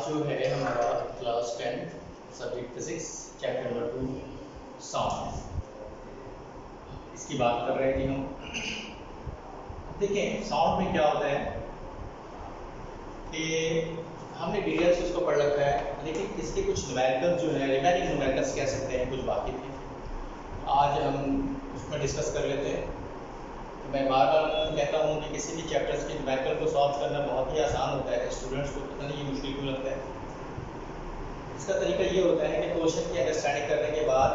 जो है हमारा class 10 subject physics chapter number 2 sound, इसकी बात कर रहे थे हम। देखें साउंड में क्या होता है कि हमने डिटेल्स इसको पढ़ रखा है, लेकिन इसके कुछ न्यूमेरिकल जो है रिमेनिंग न्यूमेरिकल्स कह सकते हैं, कुछ बाकी थे। आज हम उसमें डिस्कस कर लेते हैं। तो मैं बार बार कहता हूँ कि किसी भी चैप्टर्स के न्यूमेरिकल को सॉल्व करना बहुत ही आसान होता है। स्टूडेंट्स को पता नहीं ये मुश्किल क्यों लगता है। इसका तरीका ये होता है कि क्वेश्चन की अंडरस्टैंडिंग करने के बाद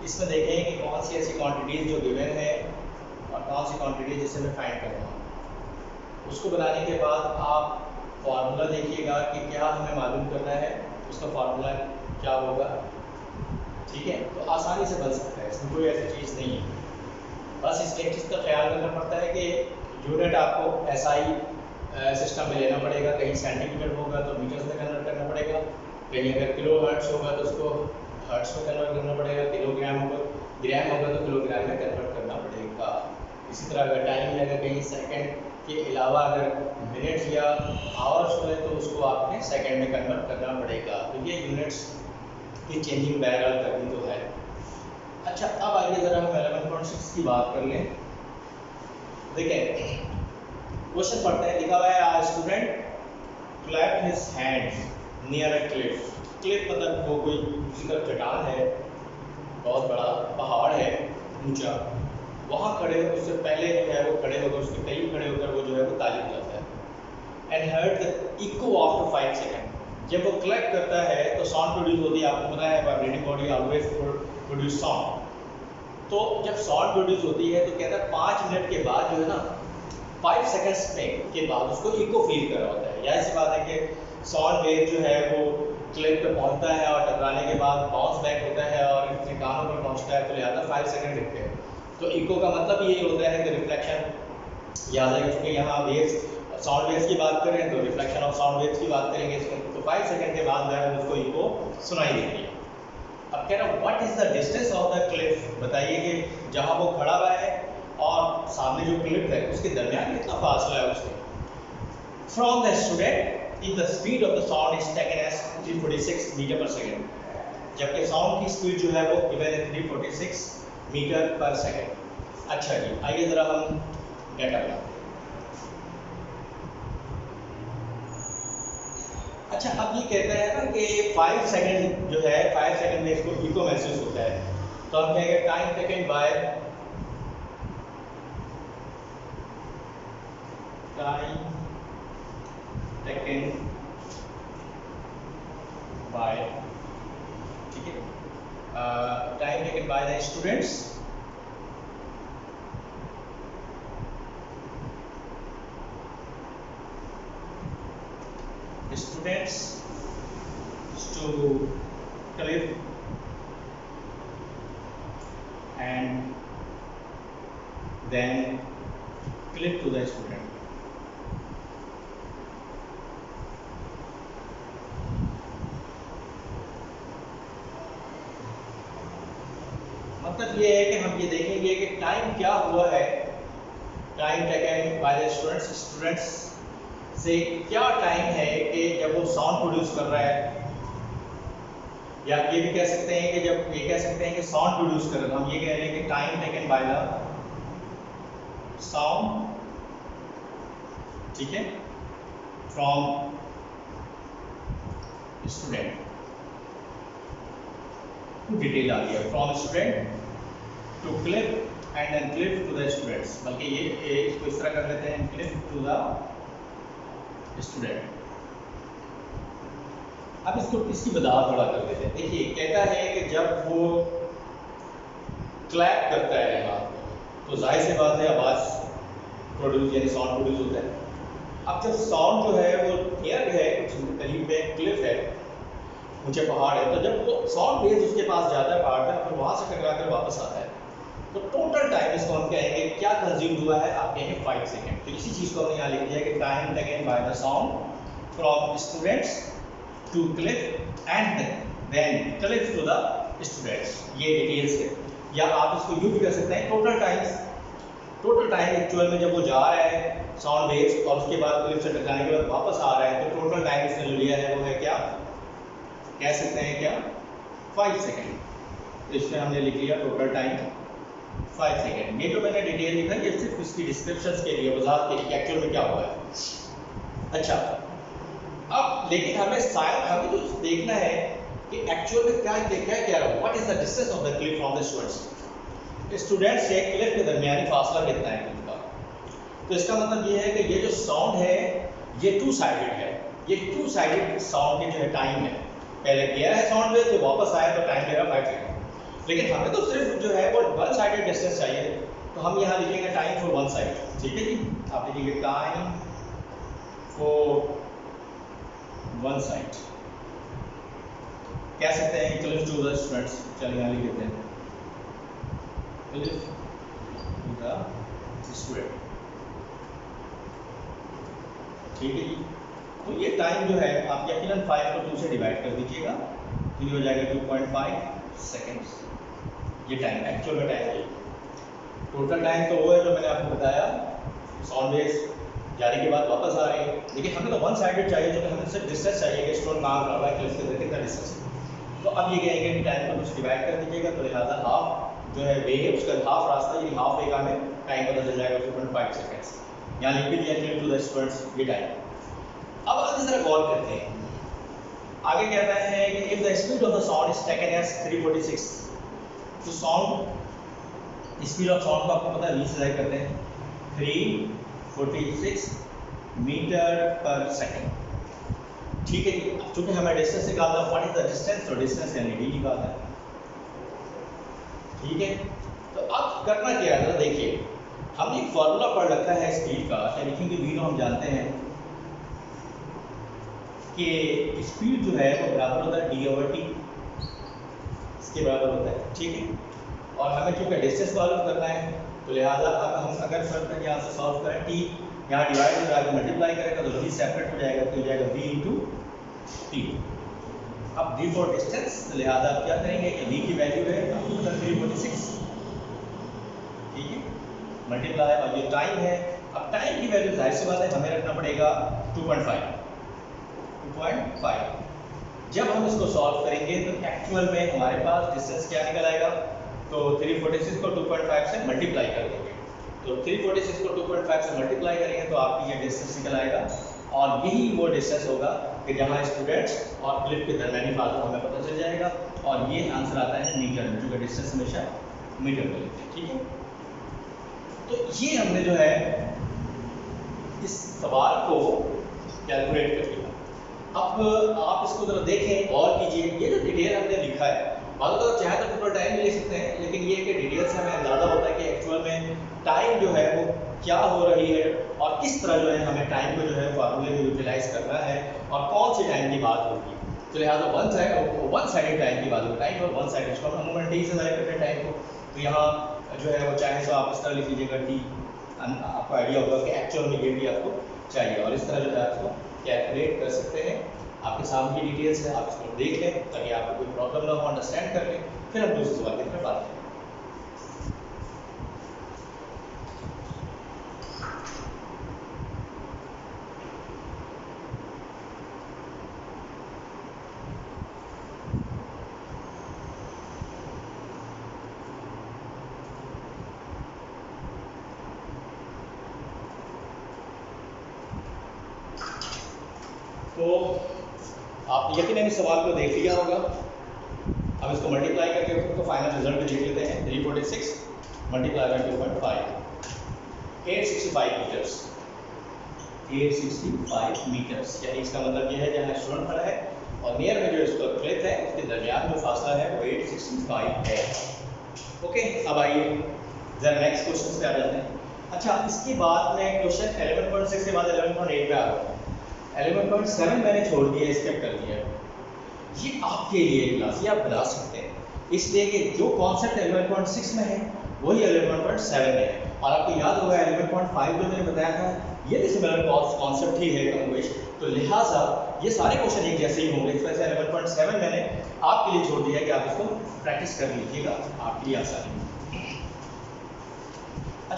इसमें देखें कि कौन सी ऐसी क्वांटिटीज़ जो गिवन है और कौन सी क्वांटिटीज जिसे मैं फाइंड कर रहा हूँ। उसको बनाने के बाद आप फार्मूला देखिएगा कि क्या हमें मालूम करना है, उसका फार्मूला क्या होगा। ठीक है, तो आसानी से बन सकता है, इसमें कोई ऐसी चीज़ नहीं है। बस इस एक चीज़ का ख्याल रखना पड़ता है कि यूनिट आपको एसआई सिस्टम में लेना पड़ेगा। कहीं सेंटीमीटर होगा तो मीटर्स में कन्वर्ट करना पड़ेगा, कहीं अगर किलो हर्ट्स होगा तो उसको हर्ट्स में कन्वर्ट करना पड़ेगा, किलोग्राम होगा ग्राम होगा तो किलोग्राम में कन्वर्ट करना पड़ेगा। इसी तरह अगर टाइम में अगर कहीं सेकंड के अलावा अगर मिनट्स या आवर्स हुए तो उसको आपने सेकंड में कन्वर्ट करना पड़ेगा। तो ये यूनिट्स की चेंजिंग बहरहाल करनी तो है। अच्छा, अब आइए ज़रा हम 11.6 की बात कर लें। देखें क्वेश्चन पढ़ते हैं, लिखा हुआ है a student clapped his hands near a cliff. Cliff मतलब वो कोई दूसरी तरफ चट्टान है, बहुत बड़ा पहाड़ है ऊंचा, वहाँ खड़े उससे पहले जो है वो खड़े होकर उसके करीब खड़े होकर वो जो है वो ताली बजाता है। And heard the echo after 5 second. जब वो क्लैप करता है तो साउंड प्रोड्यूस होती है, आपको पता है vibrating body always produce sound. तो जब साउंड प्रोड्यूस होती है तो कहता है 5 मिनट के बाद जो है ना 5 सेकंड्स में के बाद उसको इको फील कर रहा होता है। या ऐसी बात है कि साउंड वेव जो है वो क्लिप पे पहुंचता है और टकराने के बाद बाउंस बैक होता है और अपने कानों पर पहुंचता है, तो लिहाजा 5 सेकंड लिखते हैं। तो इको का मतलब यही होता है कि रिफ्लेक्शन। याद है क्योंकि यहाँ वेव्स साउंड वेव्स की बात करें तो रिफ्लेक्शन ऑफ साउंड वेव्स की बात करेंगे इसमें। तो 5 सेकंड के बाद जो है उसको इको सुनाई देती है। अब कह रहा what is the distance of the Cliff. बताइए कि जहाँ वो खड़ा हुआ है और सामने जो क्लिफ है उसके दरमियान कितना फासला है उसके। From the student if the speed of the sound is taken as 346 metre per second, जबकि साउंड की स्पीड जो है वो गिवन है 346 मीटर पर सेकेंड। अच्छा जी, आइए ज़रा हम डेटा बनाते हैं। अच्छा, अब ये कहता है ना कि 5 सेकंड जो है 5 सेकंड में इसको इको महसूस होता है, तो हम कहेंगे टाइम टेकन बाय ठीक है, time taken by the students to cliff and then cliff to the student। मतलब ये है कि हम ये देखेंगे कि टाइम क्या हुआ है, time taken by the students से क्या टाइम है कि जब वो साउंड प्रोड्यूस कर रहा है, या ये भी कह सकते हैं कि जब ये कह सकते हैं कि साउंड प्रोड्यूस कर रहा है, हम ये कह रहे हैं कि time taken by the sound, ठीक है, फ्रॉम स्टूडेंट। डिटेल आ गया, from student to cliff and then cliff to the students. बल्कि ये इसको इस तरह कर लेते हैं, क्लिप टू द स्टूडेंट। अब इसको इसकी वजाहत थोड़ा कर देते हैं। देखिए कहता है कि जब वो क्लैप करता है यहाँ तो जाहिर सी बात है आवाज़ प्रोड्यूस यानी साउंड प्रोड्यूस होता है। अब जब साउंड जो है वो नियर है, कुछ करीब में क्लिफ है, ऊंचे पहाड़ है, तो जब वो साउंड वेव उसके पास जाता है पहाड़ पर, फिर वहाँ से टकरा कर वापस आता है, तो टोटल टाइम इसको हम कहेंगे क्या कंज्यूम हुआ है, आप कहेंगे 5 सेकेंड। तो इसी चीज़ को हमने यहाँ लिख दिया कि time taken by the sound from students to cliff and then cliff to the students. ये डिटेल्स है, या आप इसको यूँ भी कर सकते हैं total times total time actual में जब वो जा रहा है साउंड वेव्स और उसके बाद क्लिप से टकराने के बाद वापस आ रहा है, तो टोटल टाइम इसने जो लिया है वो है क्या, कह सकते हैं क्या, 5 सेकेंड। तो इसमें हमने लिख लिया टोटल टाइम 5 सेकेंड। ये जो मैंने डिटेल लिखा है ये सिर्फ इसकी डिस्क्रिप्शन के लिए, वजाहत के लिए एक्चुअल में क्या हुआ है। अच्छा, अब लेकिन हमें जो देखना है कि एक्चुअल में क्या क्या रहा, what is the distance of the clip from the students. Student से क्लिप के दरमियानी फासला कितना है क्लिप का। तो इसका मतलब ये है कि ये जो साउंड है ये टू साइडेड है, ये टू साइडेड साउंड की जो है टाइम है, पहले गया है साउंड वेव तो वापस आया तो टाइम लेगा 5 सेकेंड। लेकिन हमें तो सिर्फ जो है वो वन साइडेड डिस्टेंस चाहिए, तो हम यहाँ लिखेंगे टाइम फॉर वन साइड। ठीक है जी, आप लिखेंगे टाइम फॉर वन साइड, कह सकते हैं क्लिप टू द स्टूडेंट्स। चलिए यहाँ लिख देते हैं क्लिप टू द स्टूडेंट। ठीक है जी, तो ये टाइम जो है आप यकीनन 5 को 2 से डिवाइड कर दीजिएगा तो ये हो जाएगा 2.5 सेकेंड्स। ये टाइम एक्चुअल में टाइम है। टोटल टाइम तो वो है जो मैंने आपको बताया, साउंड वेव्स जाने के बाद वापस आ रहे हैं, लेकिन हमें तो वन साइडेड चाहिए, जो कि हमें सिर्फ डिस्टेंस चाहिए कि स्टूडेंट कहाँ खड़ा हुआ है, क्लिप से कितना डिस्टेंस है। तो अब ये कहेंगे कि टाइम को कुछ डिवाइड कर दीजिएगा, तो लिहाजा हाफ जो है वे है उसका हाफ रास्ता, ये हाफ वे का हमें टाइम पता चल जाएगा 2.5 सेकेंड्स। यहाँ लिख भी दिया क्लिप टू द स्टूडेंट्स ये टाइम। अब आगे जरा गौर करते हैं, आगे कहता है कि if the speed of the sound is taken as 346, तो साउंड स्पीड ऑफ साउंड को आपको पता है 20 से करते हैं 346 मीटर पर सेकेंड। ठीक है जी, चूंकि हमें डिस्टेंस निकालना है, व्हाट इज द डिस्टेंस, तो डिस्टेंस यानी डी निकालना है। ठीक है, तो अब करना क्या है, देखिए हमने एक फॉर्मूला पढ़ रखा है स्पीड का, लिखेंगे वी नो, हम जानते हैं कि स्पीड जो है वो बराबर होता है डी ओवर टी, इसके बराबर होता है। ठीक है, और हमें चूंकि डिस्टेंस मालूम करना है तो लिहाजा अब हम अगर फर्क यहाँ से सॉल्व करें, टी यहाँ डिवाइड हो जाएगा, मल्टीप्लाई करेगा तो वी सेपरेट हो जाएगा, तो हो जाएगा वी इंटू टी। अब डी फॉर डिस्टेंस, तो लिहाजा आप क्या करेंगे कि वी की वैल्यू है आपको पता 346, ठीक है, मल्टीप्लाई, और ये टाइम है। अब टाइम की वैल्यू जाहिर सी बात है हमें रखना पड़ेगा 2.5। जब हम इसको सॉल्व करेंगे तो एक्चुअल में हमारे पास डिस्टेंस क्या निकल आएगा, तो 346 को 2.5 से मल्टीप्लाई कर देंगे, तो 346 को 2.5 से मल्टीप्लाई करेंगे तो आपकी ये डिस्टेंस निकल आएगा, और यही वो डिस्टेंस होगा कि जहाँ स्टूडेंट्स और क्लिप के दरमियानी फासला हमें पता चल जाएगा, और ये आंसर आता है मीटर में, क्योंकि डिस्टेंस हमेशा मीटर में लिखते हैं। ठीक है, तो ये हमने जो है इस सवाल को कैलकुलेट कर लिया। अब आप इसको जरा देखें और कीजिए, ये जो डिटेल हमने लिखा है, मतलब तो चाहे तो टोटल टाइम भी ले सकते हैं, लेकिन ये कि डिटेल से हमें अंदाजा होता है कि एक्चुअल में टाइम जो है वो क्या हो रही है, और किस तरह जो है हमें टाइम को जो है फार्मूले में यूटिलाइज करना है, और कौन सी टाइम की बात होगी। तो लिहाजा वन साइडेड टाइम की बात होगी, टाइम और वन साइड, इसको हम अमूमन टी से ज़ाहिर करते हैं टाइम को, तो यहाँ जो है वो चाहे तो आप इस तरह लिख लीजिएगा टी, आपको आइडिया होगा कि एक्चुअल में ये भी आपको चाहिए, और इस तरह जो है आपको कैलकुलेट कर सकते हैं। आपके सामने की डिटेल्स है, आप इसको देख लें ताकि आपको कोई प्रॉब्लम ना हो, अंडरस्टैंड कर लें, फिर हम दूसरे सवाल की तरफ आते हैं। तो आप यकीनन इस सवाल को देख लिया होगा। अब इसको मल्टीप्लाई करके उसको फाइनल रिजल्ट भी देख लेते हैं। 346 मल्टीप्लाई बाय 2.5, 865 मीटर्स, 865 मीटर्स, यानी इसका मतलब ये है जहाँ स्टूडेंट खड़ा है और नियर में जो इसका क्लिप है उसके दरमियान जो फासला है वो 865 है। ओके, अब आइए जरा नेक्स्ट क्वेश्चन पे आ जाते हैं। अच्छा, इसके बाद में क्वेश्चन 11.6 के बाद 11.8 पे आ रहा है। 11.7 मैंने छोड़ दिया, स्किप कर दिया। ये आपके लिए क्लास, ये आप बता सकते हैं, इसलिए कि जो कॉन्सेप्ट 11.6 में है वही 11.7 में है, और आपको याद होगा 11.5 जो मैंने बताया था ये सिमिलर कॉन्सेप्ट ही है कॉन्वेश, तो लिहाजा ये सारे क्वेश्चन एक जैसे ही होंगे। इस वजह से 11.7 मैंने आपके लिए छोड़ दिया कि आप इसको प्रैक्टिस कर लीजिएगा, आपके लिए आसानी।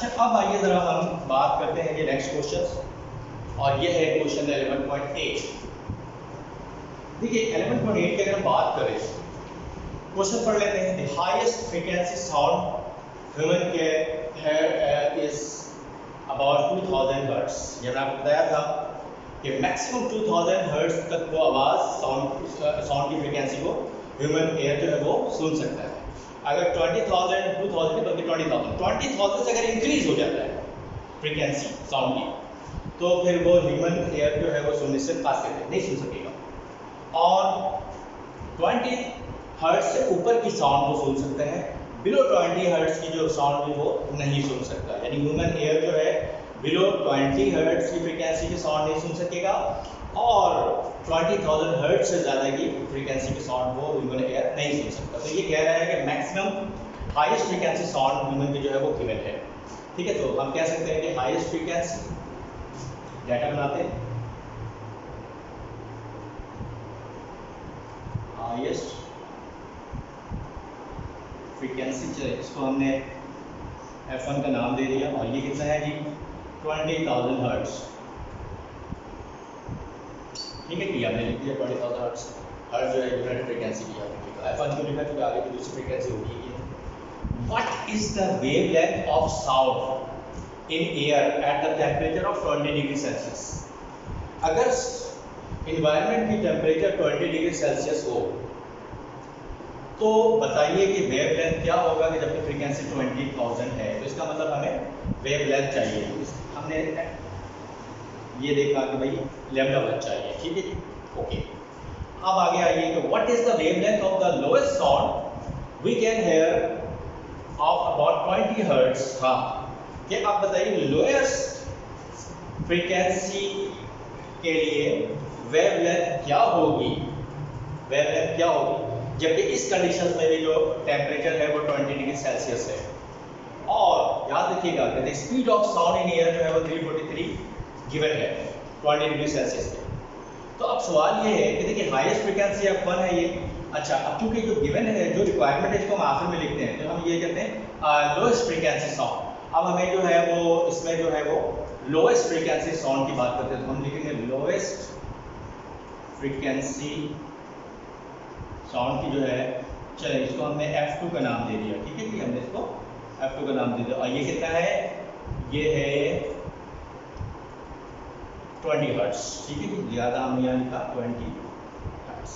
अच्छा, अब आइए ज़रा हम बात करते हैं ये नेक्स्ट क्वेश्चन, और ये है क्वेश्चन 11.8। देखिए 11.8 की अगर हम बात करें, क्वेश्चन पढ़ लेते हैं। The highest frequency sound human के इज अबाउट 2000 हर्ट्ज। ये मैंने आपको बताया था कि मैक्सिमम 2000 हर्ट्ज तक वो आवाज़ साउंड की फ्रीक्वेंसी को ह्यूमन एयर जो है वो सुन सकता है। अगर 20,000 2000 के बल्कि 20,000 से अगर इंक्रीज हो जाता है फ्रीक्वेंसी साउंड की, तो फिर वो ह्यूमन एयर जो है वो सुनने से कासिर है, नहीं सुन सकेगा। और 20 हर्ट्ज से ऊपर की साउंड वो सुन सकते हैं, बिलो 20 हर्ट्ज की जो साउंड भी वो नहीं सुन सकता। यानी ह्यूमन एयर जो है बिलो 20 हर्ट्ज की फ्रीक्वेंसी की साउंड नहीं सुन सकेगा, और 20,000 हर्ट्ज से ज़्यादा की फ्रीक्वेंसी की साउंड वो ह्यूमन एयर नहीं सुन सकता। तो ये कह रहा है कि maximum highest frequency sound human की जो है वो गिवन है। ठीक है, तो हम कह सकते हैं कि हाईएस्ट फ्रीक्वेंसी डाटा बनाते हैं। हाईएस्ट फ्रीक्वेंसी, चलिए इसको हमने F1 का नाम दे दिया, और ये कितना है जी 20,000 हर्ट्ज। ठीक है, कि हमने लिख दिया 20,000 हर्ट्ज। हर्ट्ज जो है यूनिट फ्रीक्वेंसी की हमने लिखा, F1 क्यों लिखा क्योंकि आगे की दूसरी फ्रीक्वेंसी होगी ये। What is the wavelength of sound in air at the temperature of 20 degree Celsius. अगर इन्वायरमेंट की टेम्परेचर 20 डिग्री सेल्सियस हो, तो बताइए कि वेवलेंथ क्या होगा कि जबकि फ्रीक्वेंसी 20,000 है, तो इसका मतलब हमें वेवलेंथ चाहिए। हमने ये देखा कि भाई लैम्डा वन चाहिए। ठीक है जी, ओके। अब आगे आइए कि what is the wavelength of the lowest sound we can hear of about 20 hertz. हाँ, कि आप बताइए लोएस्ट फ्रीक्वेंसी के लिए वेवलेंथ क्या होगी, वेवलेंथ क्या होगी जबकि इस कंडीशन में भी जो टेम्परेचर है वो 20 डिग्री सेल्सियस है। और याद रखिएगा कि speed of sound in air जो है वो 343 गिवन है 20 डिग्री सेल्सियस पे। तो अब सवाल ये है कि देखिए हाईएस्ट फ्रीक्वेंसी F1 है ये। अच्छा, अब चूंकि जो गिवन है, जो रिक्वायरमेंट है, इसको हम आखिर में लिखते हैं, तो हम ये कहते हैं लोएस्ट फ्रीक्वेंसी साउंड। अब हमें जो है वो इसमें जो है वो लोएस्ट फ्रीक्वेंसी साउंड की बात करते हैं, तो हम लिखेंगे लोएस्ट फ्रीक्वेंसी साउंड की जो है, चले इसको हमने F2 का नाम दे दिया। ठीक है कि हमने इसको F2 का नाम दे दिया, और ये कितना है, ये है 20 हर्ट्ज। ठीक है जी, ज़्यादा हमने यहाँ लिखा 20 हर्ट्ज।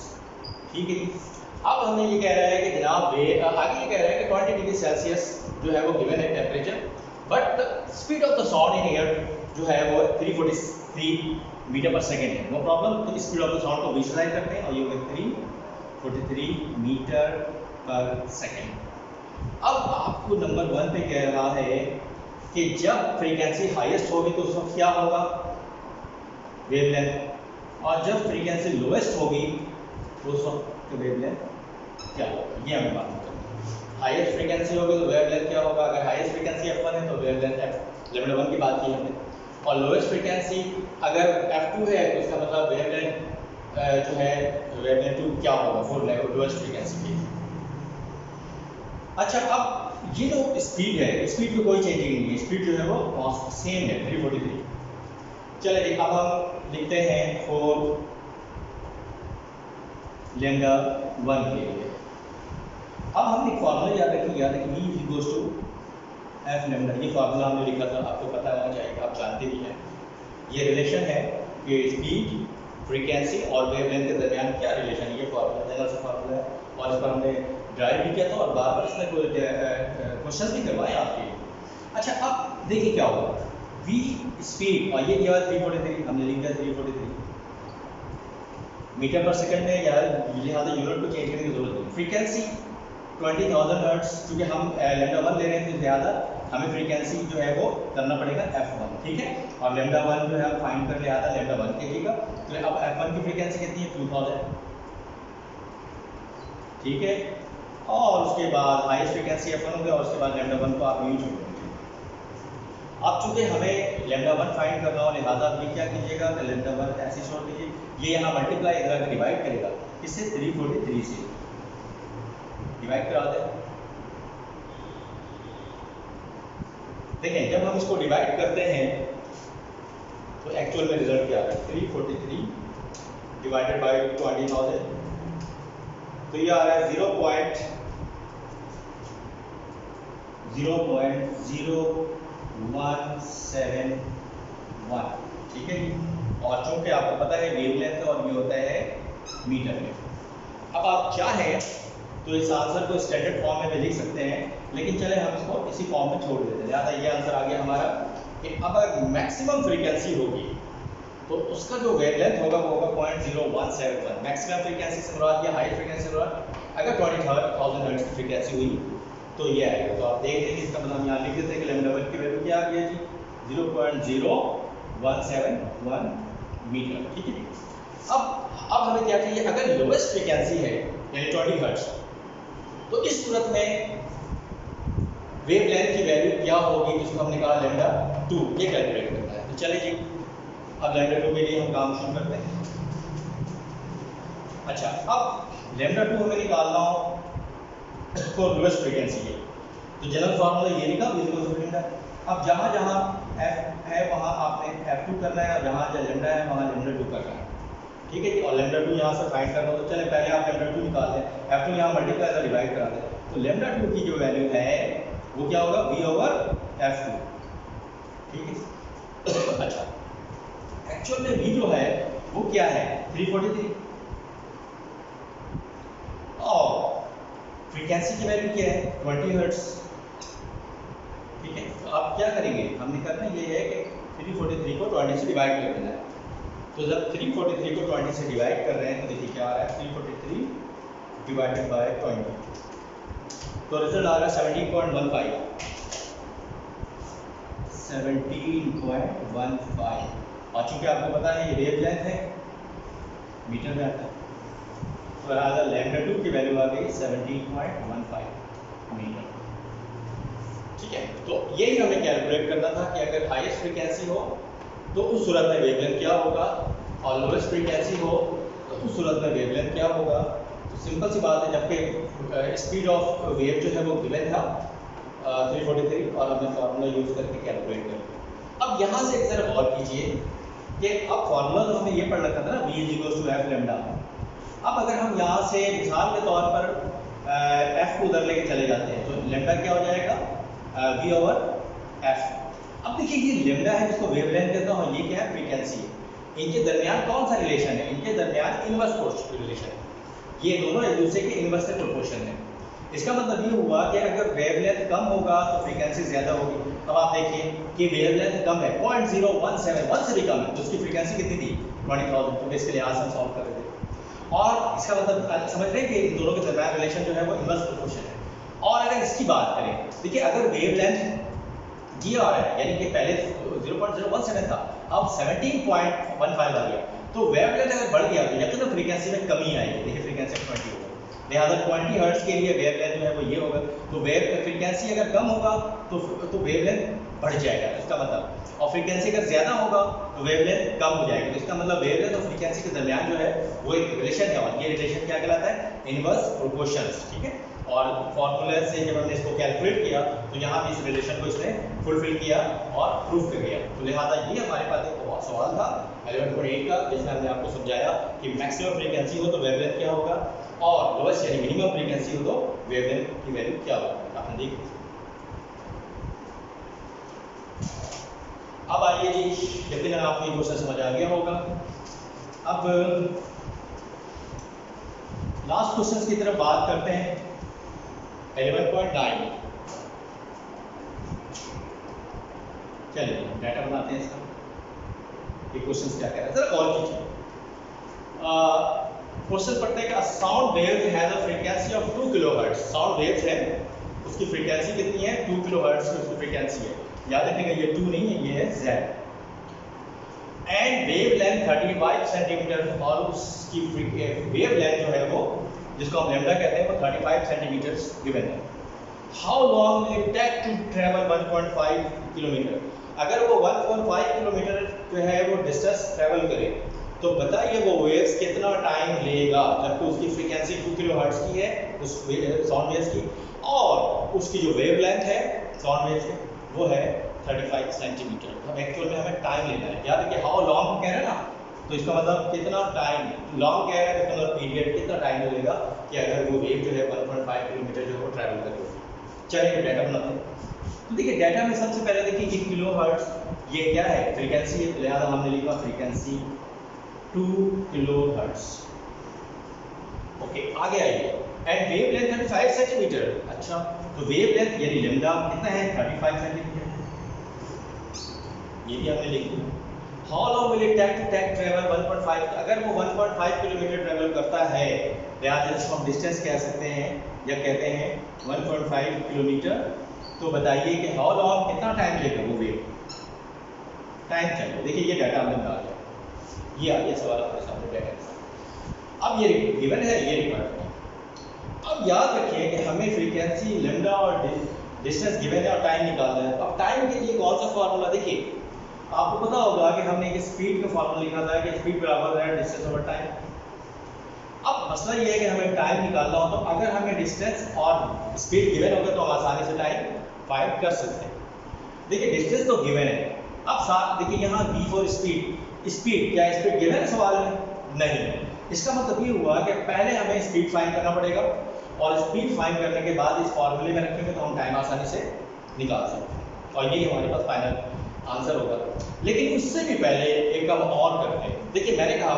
ठीक है जी, अब हमें ये कह रहा है कि जनाब आगे ये कह रहा है कि 20 डिग्री सेल्सियस जो है वो गिवन है temperature, but speed of the sound in air जो है वो 343 मीटर पर सेकेंड है। नो प्रॉब्लम, तो स्पीड ऑफ द साउंड को विजुअलाइज करते हैं, और ये होगा 343 मीटर पर सेकेंड। अब आपको नंबर 1 पे कह रहा है कि जब फ्रीक्वेंसी हाईएस्ट होगी तो उस वक्त क्या होगा वेवलेंथ, और जब फ्रीक्वेंसी लोएस्ट होगी तो उस वक्त वेवलेंथ क्या होगा, ये हमें मालूम करना है। हाईएस्ट फ्रीक्वेंसी होगी तो वेवलेंथ क्या होगा, अगर हाईएस्ट फ्रीक्वेंसी F1 है तो वेवलेंथ F1 की बात की हमने, और लोएस्ट फ्रीक्वेंसी अगर F2 है तो इसका मतलब वेवलेंथ जो है वेवलेंथ 2 क्या होगा, फुल लोएस्ट फ्रीक्वेंसी की। अच्छा, अब ये जो स्पीड है, स्पीड में कोई चेंजिंग नहीं है, स्पीड जो है वो सेम है 343। चलिए अब हम लिखते हैं फॉर लैम्डा 1 के लिए। अब हमने एक फार्मूला याद रखिए V equals to F lambda. ये फार्मूला हमने लिखा था, आपको पता होना चाहिए, आप जानते भी हैं। ये रिलेशन है कि स्पीड, फ्रीक्वेंसी और वेवलेंथ के दरमियान क्या रिलेशन है, ये फार्मूला जनरल सा फार्मूला है, और इस पर हमने ड्राइव भी किया था और बार बार इसमें कोई क्वेश्चन भी करवाए आपके लिए। अच्छा, अब देखिए क्या होगा, V स्पीड, और ये दिया 343, हमने लिख दिया 343 मीटर पर सेकंड में, या लिहाजा यूनिट को चेंज करने की जरूरत नहीं। फ्रीक्वेंसी 20,000 हर्ट्ज, क्योंकि हम लैम्डा 1 ले रहे हैं तो ज़्यादा हमें फ्रीक्वेंसी जो है वो करना पड़ेगा F1। ठीक है, और लैम्डा 1 जो है हम फाइंड कर लिया था लैम्डा 1 के जगह, तो अब F1 की फ्रीक्वेंसी कितनी है 2000। ठीक है, और उसके बाद हाईएस्ट फ्रीक्वेंसी F1 हो गया, और उसके बाद लैम्डा 1 को आप यूँ छोड़ देंगे। अब चूंकि हमें लैम्डा 1 फाइंड करना हो, लिहाजा आप ये क्या कीजिएगा, लैम्डा 1 ऐसे छोड़ दीजिए, ये यहाँ मल्टीप्लाई इधर आकर डिवाइड करेगा, इससे 343 से डिवाइड करा दें। देखें जब हम इसको डिवाइड करते हैं तो एक्चुअल में रिजल्ट क्या आ रहा है, 343 डिवाइडेड बाई 20,000, तो ये आ रहा है 0.0171, ठीक है जी। और चूंकि आपको पता है वेवलेंथ और ये होता है मीटर में। अब आप चाहें तो इस आंसर को स्टैंडर्ड फॉर्म में भी लिख सकते हैं, लेकिन चले हम इसको इसी फॉर्म में छोड़ देते हैं। लिहाजा ये आंसर आ गया हमारा कि अब अगर मैक्सिमम फ्रीक्वेंसी होगी तो उसका जो वेवलेंथ होगा वो होगा 0.0171। मैक्सिमम फ्रीक्वेंसी से मुराद या हाई फ्रीक्वेंसी से मुराद अगर 20,000 हर्ट्ज की फ्रीक्वेंसी हुई तो ये आएगा। तो आप देख लेंगे इसका मतलब यहाँ लिख देते हैं कि लैम्डा वन की वैल्यू क्या आ गया जी, 0.0171 मीटर, ठीक है। अब हमें क्या चाहिए, अगर लोवेस्ट फ्रीक्वेंसी है यानी 20 हर्ट्ज, तो इस सूरत में वेवलेंथ की वैल्यू क्या होगी, जिसको हमने कहा लैम्डा 2, ये कैलकुलेट करना है। तो चलिए जी अब लैम्डा 2 के लिए हम काम शुरू करते हैं। अच्छा, अब लैम्डा 2 हमें निकालना हो फॉर लोवेस्ट फ्रीक्वेंसी है, तो जनरल फार्मूला ये लिखा लैम्डा। अब जहाँ जहाँ एफ है वहाँ आपने F2 करना है, और जहाँ लैम्डा है वहाँ लैम्डा 2 करना है, ठीक है जी। और लैम्डा 2 यहाँ से फाइंड करना हो तो चले पहले आप लैम्डा 2 निकाल लें, F2 यहाँ मल्टीप्लाई से डिवाइड करा दें, तो लैम्डा 2 की जो वैल्यू है वो क्या होगा, V/F2, ठीक है। अच्छा, एक्चुअल में V जो है वो क्या है, 343, और फ्रीक्वेंसी की वैल्यू क्या है, 20 हर्ट्ज, ठीक है। तो आप क्या करेंगे, हमने करना ये है कि 343 को 20 से डिवाइड कर देना है। तो जब 343 को 20 से डिवाइड कर रहे हैं तो देखिए क्या आ रहा है, 343 डिवाइडेड बाय 20, तो रिजल्ट आ रहा है 17.15। और चूंकि आपको पता है ये वेवलेंथ है, मीटर में आता है, तो लिहाजा लैम्डा 2 की वैल्यू आ गई 17.15 मीटर, ठीक है। तो यही हमें कैलकुलेट करना था कि अगर हाईएस्ट फ्रीक्वेंसी हो तो उस सूरत में वेवलेंथ क्या होगा, और लोएस्ट फ्रीक्वेंसी हो तो उस सूरत में वेवलेंथ क्या होगा। तो सिंपल सी बात है, जबकि स्पीड ऑफ वेव जो है वो गिवन था 343, और हमने फार्मूला यूज करके कैलकुलेट कर। अब यहाँ से एक जरा गौर कीजिए कि अब फार्मूला तो हमने ये पढ़ रखा था ना, V = F लैम्डा। अब अगर हम यहाँ से मिसाल के तौर पर F को उधर लेके चले जाते हैं तो लैम्डा क्या हो जाएगा, V/F। अब देखिए ये लैम्डा है जिसको वेवलेंथ कहता हूँ, ये क्या है, फ्रीक्वेंसी है। इनके दरमियान कौन सा रिलेशन है, इनके दरमियान इनवर्स प्रोपोर्शनल रिलेशन है, ये दोनों एक दूसरे के इनवर्स से प्रोपोर्शन है। इसका मतलब ये हुआ कि अगर वेवलेंथ कम होगा तो फ्रीक्वेंसी ज्यादा होगी। अब आप देखिए कि वेवलेंथ कम है, 0.0171 से भी कम है, तो उसकी फ्रीक्वेंसी कितनी थी, 20,000, तो इसके लिए आज हम सॉल्व कर रहे थे। और इसका मतलब समझ रहे हैं कि इन दोनों के दरमियान रिलेशन जो है वो इनवर्स प्रोपोर्शन है। और अगर इसकी बात करें, देखिए अगर वेवलेंथ ये आ रहा है, यानी कि पहले 0.017 था, अब 17.15 आ गया, तो वेवलेंथ अगर बढ़ गया तो यकीनन फ्रीक्वेंसी में कमी आएगी। देखिए फ्रीक्वेंसी 20 होगा, लिहाजा 20 हर्ट्ज के लिए वेवलेंथ जो है वो ये होगा। तो वेव फ्रीक्वेंसी अगर कम होगा तो वेवलेंथ बढ़ जाएगा, इसका मतलब, और फ्रीक्वेंसी अगर ज्यादा होगा तो वेवलेंथ कम हो जाएगी। तो इसका मतलब वेवलेंथ और फ्रीक्वेंसी के दरमियान जो है वो एक रिलेशन है, और ये रिलेशन क्या कहलाता है, इनवर्स प्रोपोर्शंस, ठीक है। और फॉर्मूले से जब हमने इसको कैलकुलेट किया तो यहाँ भी इस रिलेशन को इसने फुलफिल किया और प्रूव कर गया। तो लिहाजा ये हमारे पास एक बहुत सवाल था 11.8 का, जिसमें हमने आपको समझाया कि मैक्सिमम फ्रीक्वेंसी हो तो वेवलेंथ क्या होगा, और लोएस्ट यानी मिनिमम फ्रीक्वेंसी हो तो वेवलेंथ की वैल्यू क्या होगा, आपने देखी। अब आइए जी, यकीनन आपको ये क्वेश्चन समझ आ गया होगा। अब लास्ट क्वेश्चन की तरफ बात करते हैं। 11.9, चलिए डाटा बनाते हैं इसका, ये क्वेश्चन क्या कह रहा है, जरा और कीजिए। क्वेश्चन पढ़ते हैं कि sound wave has a frequency of 2 kilohertz. Sound wave है, उसकी फ्रीक्वेंसी कितनी है, 2 किलोहर्ट्ज की उसकी फ्रीक्वेंसी है। याद रखिएगा ये 2 नहीं है, ये है Z। And wave length 35 centimetre, और उसकी वेव लेंथ जो है वो, जिसको हम लैम्डा कहते हैं, वो 35 सेंटीमीटर गिवन है। How long will it take to travel 1.5 kilometre. अगर वो 1.5 किलोमीटर जो है वो डिस्टेंस ट्रैवल करे तो बताइए वो वेव्स कितना टाइम लेगा, जबकि उसकी फ्रीक्वेंसी 2 किलोहर्ट्ज की है उस साउंड वेव्स की, और उसकी जो वेव लेंथ है साउंड वेव्स की वो है 35 सेंटीमीटर। अब एक्चुअल में हमें टाइम लेना है, याद रखिए हाउ लॉन्ग कह रहे हैं ना, तो इसका मतलब कितना टाइम, लॉन्ग कह रहे हैं तो इसका मतलब पीरियड, कितना टाइम लगेगा कि अगर वो वेव जो है 1.5 किलोमीटर जो है वो ट्रैवल करेगी। चलिए डाटा बनाते हैं। तो देखिए डाटा में सबसे पहले देखिए ये किलो हर्ट्ज, ये क्या है फ्रीक्वेंसी है, लिहाजा हमने लिखा फ्रीक्वेंसी 2 किलो हर्ट्ज। ओके आगे आइए, एंड वेव लेंथ 35 सेंटीमीटर। अच्छा तो वेव लेंथ यानी लैम्डा कितना है 35 सेंटीमीटर, ये भी हमने लिख दिया। How long will it take travel 1.5, अगर वो 1.5 किलोमीटर ट्रैवल करता है लिहाजा इसको हम डिस्टेंस कह सकते हैं या कहते हैं 1.5 किलोमीटर। तो बताइए कि हाउ लॉन्ग कितना टाइम लेगा वो वेव, टाइम चाहिए। देखिए ये डाटा हमने बना लिया, ये आ गया सवाल हमारे सामने डाटा। अब ये गिवन है, ये रिक्वायरमेंट है। अब याद रखिए कि हमें फ्रीक्वेंसी लैम्डा और डिस्टेंस गिवन है और टाइम निकालना है। अब टाइम के लिए कौन सा फार्मूला, देखिए आपको पता होगा कि हमने एक स्पीड का फार्मूला लिखा था कि स्पीड बराबर है डिस्टेंस ओवर टाइम। अब मसला ये है कि हमें टाइम निकालना हो, तो अगर हमें डिस्टेंस और स्पीड गिवन होगा तो हम आसानी से टाइम फाइंड कर सकते हैं। देखिए डिस्टेंस तो गिवन है, अब देखिए यहाँ v फॉर स्पीड, स्पीड क्या स्पीड गिवन है सवाल में, नहीं। इसका मतलब ये हुआ कि पहले हमें स्पीड फाइंड करना पड़ेगा और स्पीड फाइंड करने के बाद इस फॉर्मूले में रखेंगे तो हम टाइम आसानी से निकाल सकते हैं और यही हमारे पास फाइनल आंसर होगा। लेकिन उससे भी पहले एक काम और करते हैं। देखिए मैंने कहा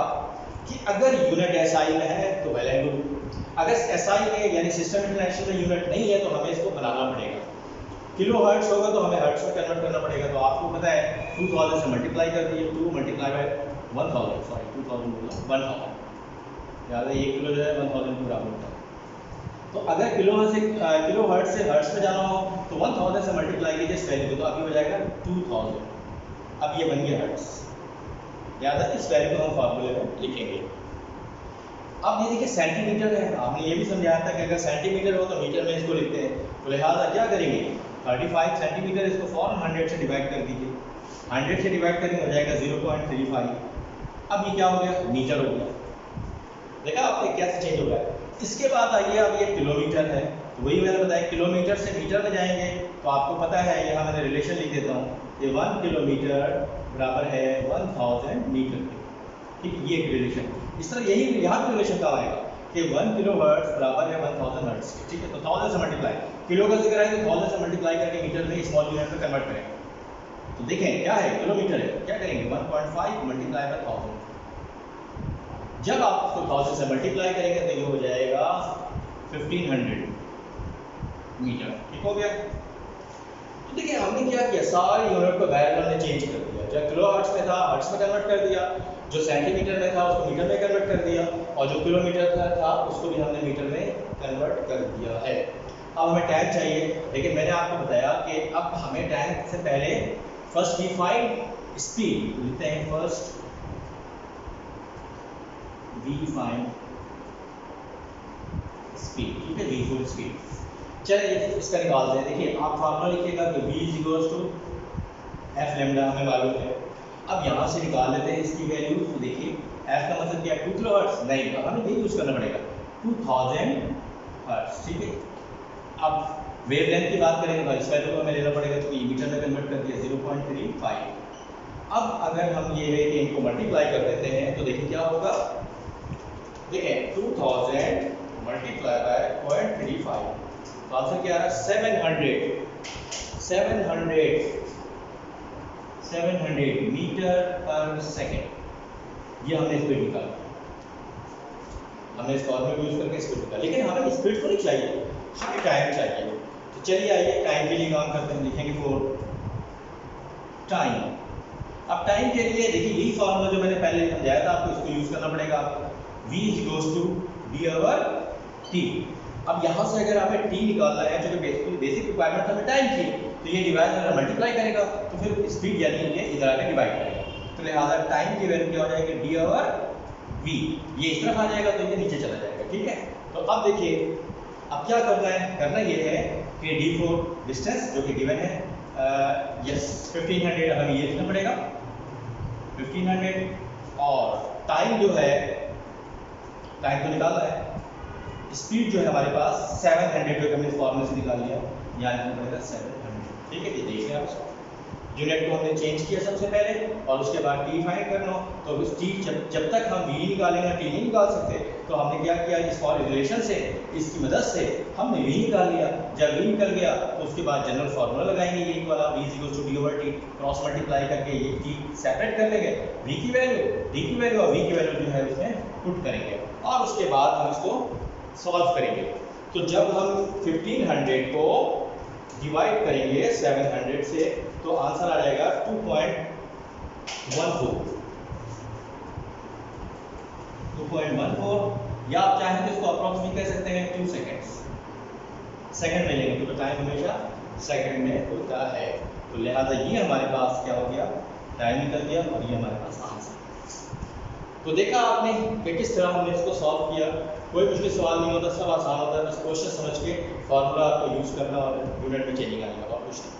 कि अगर यूनिट एसआई में है तो वेल एंड गुड, अगर एसआई में यानी सिस्टम इंटरनेशनल में यूनिट नहीं है तो हमें इसको बनाना पड़ेगा। किलो हर्ट्ज होगा तो हमें हर्ट्ज में कन्वर्ट करना पड़ेगा। तो आपको पता है 2000 से मल्टीप्लाई कर दिए, 2 मल्टीप्लाई बाय 1000, सॉरी 2000 बोला 1000, याद है 1 किलो जो है 1000 के बराबर होता है। तो अगर किलो हर्ट्ज से हर्ट्ज में जाना हो तो 1000 से मल्टीप्लाई कीजिए इस वैल्यू को, तो अभी हो जाएगा 2000। अब ये बन गया हर्ट्ज, याद है इस वैल्यू को हम फार्मूले में लिखेंगे। अब ये देखिए सेंटीमीटर है, आपने ये भी समझाया था कि अगर सेंटीमीटर हो तो मीटर में इसको लिखते हैं। तो लिहाजा क्या करेंगे 35 सेंटीमीटर, इसको फौरन 100 से डिवाइड कर दीजिए, 100 से डिवाइड करेंगे हो जाएगा 0.35। अब ये क्या हो गया मीटर हो गया, देखा आपने कैसे चेंज हो रहा है। इसके बाद आइए, अब ये किलोमीटर है तो वही मैंने बताया किलोमीटर से मीटर में जाएंगे तो आपको पता है यहाँ मैंने रिलेशन लिख देता हूँ कि 1 किलोमीटर बराबर है 1000 मीटर। ठीक है, ये एक रिलेशन। इस तरह यही यहाँ भी रिलेशन कब आएगा कि 1 किलो हर्ट्ज बराबर है 1000 हर्ट्ज। ठीक है, तो 1000 से मल्टीप्लाई, किलो का जिक्र है तो 1000 से मल्टीप्लाई करके मीटर में स्मॉल यूनिट में कन्वर्ट करेंगे। तो देखें क्या है किलोमीटर है, क्या करेंगे 1.5 मल्टीप्लाई बाय 1000। जब आप उसको 1000 से मल्टीप्लाई करेंगे तो ये हो जाएगा 1500 मीटर। ठीक हो गया। तो देखिए हमने क्या किया, सारी यूनिट को वेरिएबल में चेंज कर दिया। जो किलो हर्ट्ज में था हर्ट्ज में कन्वर्ट कर दिया, जो सेंटीमीटर में था उसको मीटर में कन्वर्ट कर दिया, और जो किलोमीटर था उसको भी हमने मीटर में कन्वर्ट कर दिया है। अब हमें टाइम चाहिए, लेकिन मैंने आपको बताया कि अब हमें टाइम से पहले फर्स्ट वी फाइंड स्पीड, लिखते हैं फर्स्ट वी फाइंड स्पीड। ठीक है, वी फॉर स्पीड। चलिए इसका निकालते हैं। देखिए आप फार्मूला लिखिएगा कि v equals to F lambda हमें मालूम है। अब यहाँ से निकाल लेते हैं इसकी वैल्यू। तो देखिए एफ का मतलब क्या है 2 किलो हर्ट्ज, नहीं हमें ये यूज़ करना पड़ेगा 2000 हर्ट्ज। ठीक है, अब वेव लेंथ की बात करेंगे तो इस वैल्यू को हमें लेना पड़ेगा, तो मीटर में कन्वर्ट कर दिया 0.35। अब अगर हम ये है कि इनको मल्टीप्लाई कर देते हैं तो देखिए क्या होगा, देखें 2000 मल्टीप्लाई बाय 0.35 तो आंसर क्या आ रहा है 700 मीटर पर सेकेंड। ये हमने स्पीड निकाला, हमने इस फॉर्मूले को यूज करके स्पीड निकाला। लेकिन हमें स्पीड तो नहीं चाहिए, हमें टाइम चाहिए। तो चलिए आइए टाइम के लिए काम करते हैं। लिखेंगे फॉर टाइम। अब टाइम के लिए देखिए यही फॉर्मूला जो मैंने पहले समझाया था आपको, इसको यूज करना पड़ेगा। v equals to d/t। अब यहाँ से अगर हमें t निकालना है, जो कि बेसिक रिक्वायरमेंट हमें टाइम की, तो ये डिवाइड अगर मल्टीप्लाई करेगा तो फिर स्पीड यानी ये इधर आके डिवाइड करेगा। तो लिहाजा टाइम की वैल्यू क्या हो जाएगी d/v। ये इस तरफ आ जाएगा तो ये नीचे चला जाएगा। ठीक है, तो अब देखिए अब क्या करना है, करना ये है कि d फॉर डिस्टेंस जो कि गिवन है यस 1500 हमें ये लिखना पड़ेगा 1500, और टाइम जो है टाइम तो निकालना है, स्पीड जो है हमारे पास 700 जो हमने फॉर्मूले से निकाल लिया, यहाँ लिखना पड़ेगा 700। ठीक है, ये देख लें आप। यूनिट को हमने चेंज किया सबसे पहले और उसके बाद टी फाइंड करना। तो इस टी जब तक हम वी निकालेंगे टी नहीं निकाल सकते, तो हमने क्या किया, इस फॉर रिलेशन से, इसकी मदद से हमने वी निकाल लिया। जब वी निकल गया तो उसके बाद जनरल फार्मूला लगाएंगे, ये वाला V equal to D over T, cross multiply करके ये टी सेपरेट कर लेंगे, वी की वैल्यू, डी की वैल्यू और वी की वैल्यू जो है उसमें पुट करेंगे और उसके बाद हम इसको सॉल्व करेंगे। तो जब हम 1500 को डिवाइड करेंगे 700 से, तो आंसर आ जाएगा 2.14, या आप चाहें तो इसको अप्रॉक्स भी कह सकते हैं 2 सेकंड में लेंगे, तो टाइम हमेशा सेकंड में होता है। तो लिहाजा ये हमारे पास क्या हो गया, टाइम निकल गया और ये हमारे पास आंसर। तो देखा आपने कि किस तरह हमने इसको सॉल्व किया। कोई मुश्किल सवाल नहीं होता, सब आसान होता है, बस क्वेश्चन समझ के फार्मूला को यूज़ करना और यूनिट में चेंजिंग आने का, और कुछ नहीं।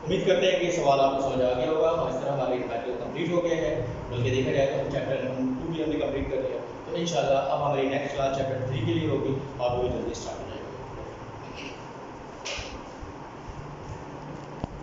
उम्मीद करते हैं कि ये सवाल आपको समझ आ गया होगा और इस तरह हमारे मैटर कंप्लीट हो गए हैं। बल्कि देखा जाए तो हम चैप्टर 2 भी हमने कंप्लीट कर लिया। तो इंशाल्लाह अब हमारी नेक्स्ट क्लास चैप्टर 3 के लिए होगी और वो भी जल्दी स्टार्ट